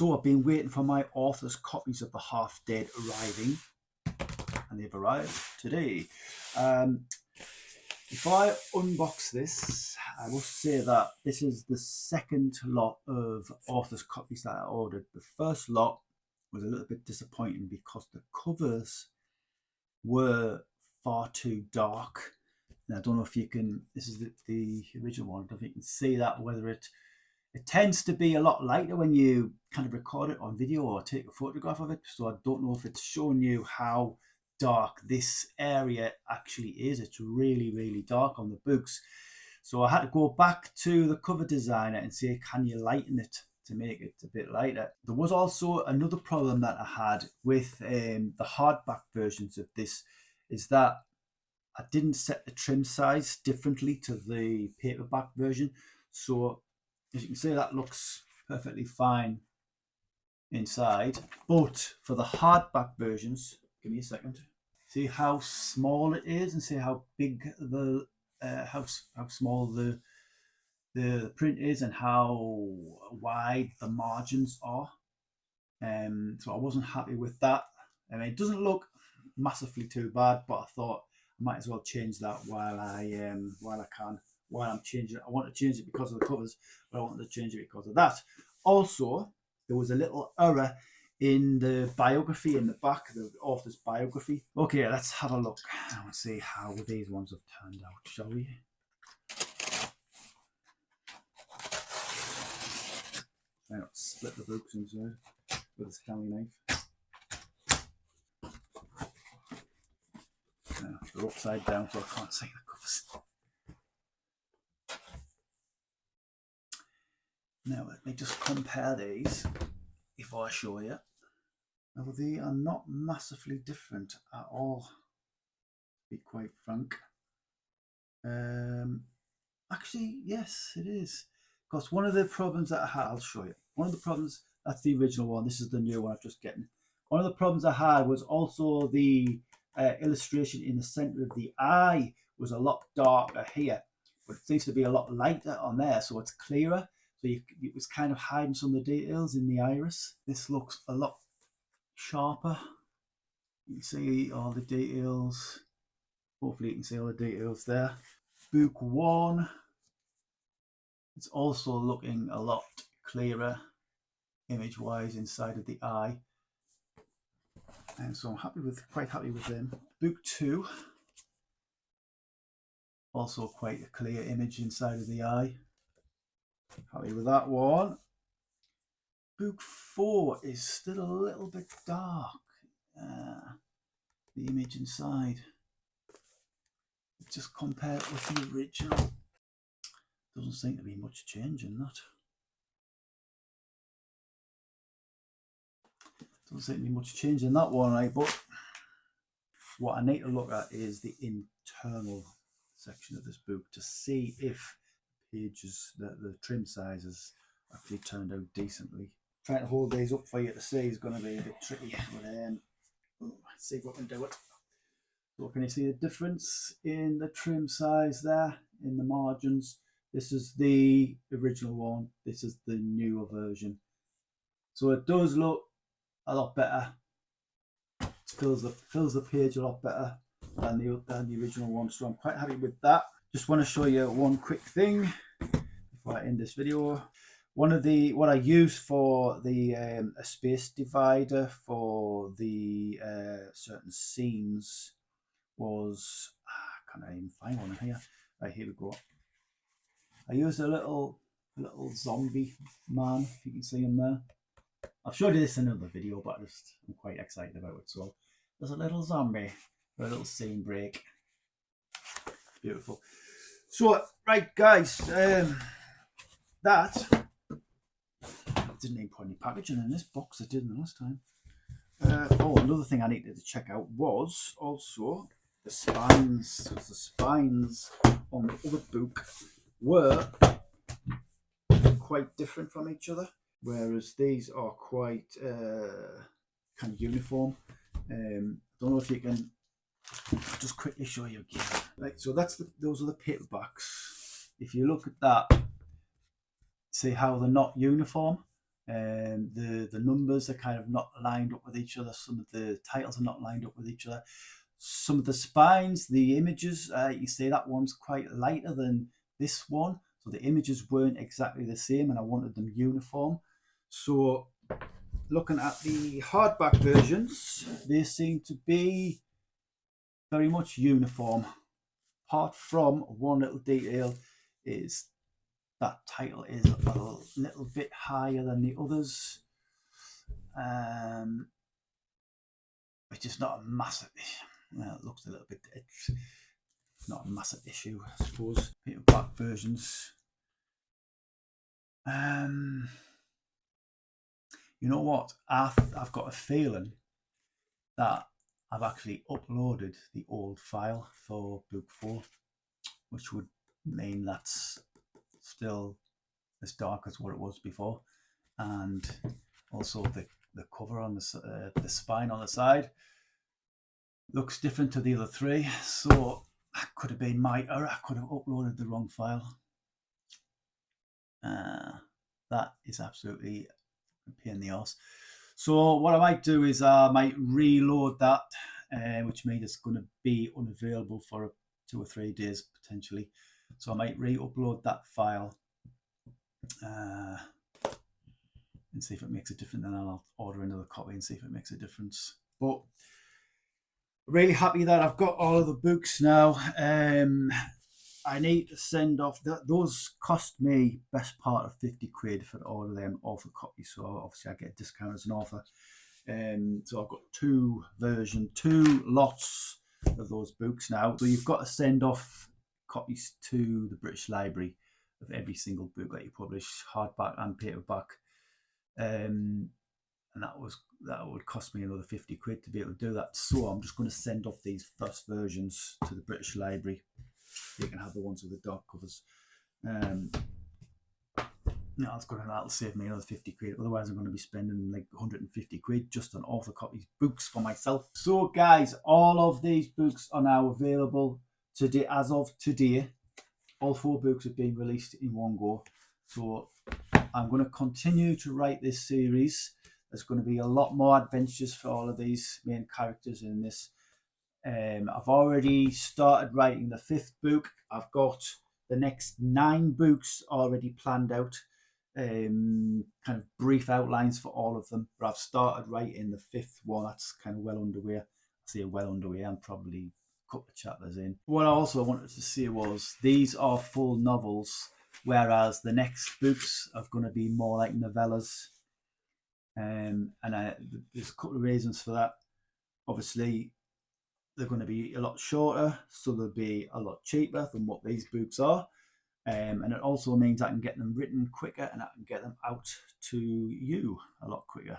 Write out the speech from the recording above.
So I've been waiting for my author's copies of The Half Dead arriving, and they've arrived today. Before I unbox this, I must say that this is the second lot of author's copies that I ordered. The first lot was a little bit disappointing because the covers were far too dark. And I don't know if you can, this is the original one, I don't know if you can see that, whether it tends to be a lot lighter when you kind of record it on video or take a photograph of it. So I don't know if it's showing you how dark this area actually is. It's really, really dark on the books. So I had to go back to the cover designer and say, can you lighten it to make it a bit lighter? There was also another problem that I had with the hardback versions of this, is that I didn't set the trim size differently to the paperback version. So as you can see, that looks perfectly fine inside. But for the hardback versions, give me a second. See how small it is, and see how big the how small the print is, and how wide the margins are. So I wasn't happy with that. I mean, it doesn't look massively too bad, but I thought I might as well change that while I'm changing it. I want to change it because of the covers, but I wanted to change it because of that. Also, there was a little error in the biography in the back, the author's biography. Okay, let's have a look and see how these ones have turned out, shall we? Now, split the books inside with a Stanley knife. Now, they're upside down, so I can't see the covers. Now, let me just compare these before I show you. Now, they are not massively different at all, to be quite frank. Actually, yes, it is. Because one of the problems that I had, I'll show you. One of the problems, that's the original one, this is the new one I'm just getting. One of the problems I had was also the illustration in the center of the eye was a lot darker here, but it seems to be a lot lighter on there, so it's clearer. So it was kind of hiding some of the details in the iris. This looks a lot sharper. You can see all the details. Hopefully you can see all the details there. Book 1, it's also looking a lot clearer image wise inside of the eye, and so I'm quite happy with them. Book 2, also quite a clear image inside of the eye. Happy with that one. Book 4 is still a little bit dark. The image inside, just compare it with the original, doesn't seem to be much change in that. Doesn't seem to be much change in that one, right? But what I need to look at is the internal section of this book to see if pages, the trim sizes actually turned out decently. Trying to hold these up for you to see is going to be a bit tricky, but let's see if I can do it. So can you see the difference in the trim size there, in the margins? This is the original one, this is the newer version. So it does look a lot better. It fills the page a lot better than the original one, so I'm quite happy with that. Just want to show you one quick thing before I end this video. What I used for the a space divider for the certain scenes was, can't even find one here. Right, here we go. I used a little zombie man, if you can see him there. I've showed you this in another video, but I'm quite excited about it. So there's a little zombie for a little scene break. Beautiful. So right, guys, that didn't even put any packaging in this box. I did the last time. Oh, another thing I needed to check out was also the spines, because the spines on the other book were quite different from each other, whereas these are quite kind of uniform. Don't know if you can just quickly show you again. Right, so those are the paperbacks. If you look at that, see how they're not uniform. The numbers are kind of not lined up with each other. Some of the titles are not lined up with each other. Some of the spines, the images, you see that one's quite lighter than this one. So the images weren't exactly the same and I wanted them uniform. So looking at the hardback versions, they seem to be very much uniform. Apart from one little detail is that title is a little bit higher than the others, which is not a massive, well, it looks a little bit, it's not a massive issue, I suppose. Paperback versions. You know what? I've got a feeling that I've actually uploaded the old file for book 4, which would mean that's still as dark as what it was before, and also the cover on the spine on the side looks different to the other 3. So that could have been my error. I could have uploaded the wrong file. That is absolutely a pain in the arse. So what I might do is I might reload that, which means it's going to be unavailable for 2 or 3 days potentially. So I might re-upload that file and see if it makes a difference. Then I'll order another copy and see if it makes a difference. But really happy that I've got all of the books now. I need to send off those cost me best part of 50 quid for all of them author copies. So obviously I get a discount as an author. So I've got 2 lots of those books now. So you've got to send off copies to the British Library of every single book that you publish, hardback and paperback. And that would cost me another 50 quid to be able to do that. So I'm just going to send off these first versions to the British Library. You can have the ones with the dark covers. That'll save me another 50 quid. Otherwise, I'm going to be spending like 150 quid just on author copies books for myself. So, guys, all of these books are now available today. As of today, all 4 books have been released in one go. So, I'm going to continue to write this series. There's going to be a lot more adventures for all of these main characters in this. I've already started writing the 5th book. I've got the next 9 books already planned out, kind of brief outlines for all of them. But I've started writing the 5th one. That's kind of well underway. I say well underway. I'm probably a couple of chapters in. What I also wanted to say was these are full novels, whereas the next books are going to be more like novellas. And there's a couple of reasons for that. Obviously, they're going to be a lot shorter, so they'll be a lot cheaper than what these books are. And it also means I can get them written quicker and I can get them out to you a lot quicker.